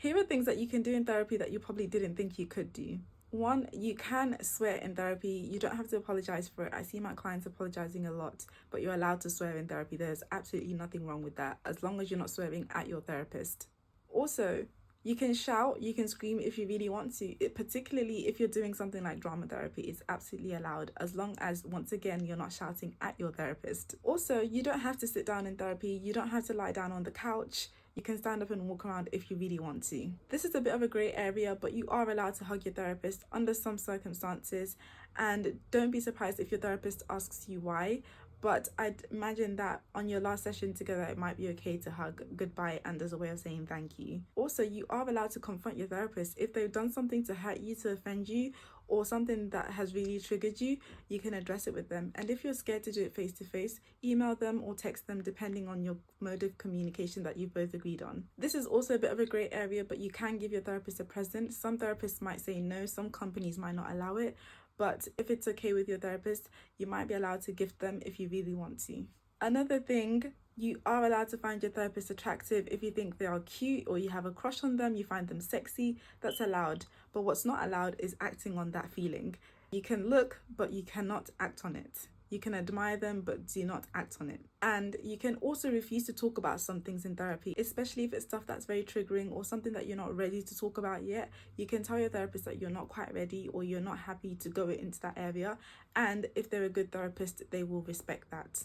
Here are things that you can do in therapy that you probably didn't think you could do. One, you can swear in therapy. You don't have to apologize for it. I see my clients apologizing a lot, but you're allowed to swear in therapy. There's absolutely nothing wrong with that, as long as you're not swearing at your therapist. Also, you can shout, you can scream if you really want to. Particularly if you're doing something like drama therapy, it's absolutely allowed, as long as, once again, you're not shouting at your therapist. Also, you don't have to sit down in therapy. You don't have to lie down on the couch. You can stand up and walk around if you really want to. This is a bit of a grey area, but you are allowed to hug your therapist under some circumstances. And don't be surprised if your therapist asks you why. But I'd imagine that on your last session together, it might be okay to hug goodbye and as a way of saying thank you. Also, you are allowed to confront your therapist. If they've done something to hurt you, to offend you, or something that has really triggered you, you can address it with them. And if you're scared to do it face to face, email them or text them, depending on your mode of communication that you've both agreed on. This is also a bit of a grey area, but you can give your therapist a present. Some therapists might say no, some companies might not allow it. But if it's okay with your therapist, you might be allowed to gift them if you really want to. Another thing, you are allowed to find your therapist attractive if you think they are cute or you have a crush on them, you find them sexy, that's allowed. But what's not allowed is acting on that feeling. You can look, but you cannot act on it. You can admire them, but do not act on it. And you can also refuse to talk about some things in therapy, especially if it's stuff that's very triggering or something that you're not ready to talk about yet. You can tell your therapist that you're not quite ready or you're not happy to go into that area. And if they're a good therapist, they will respect that.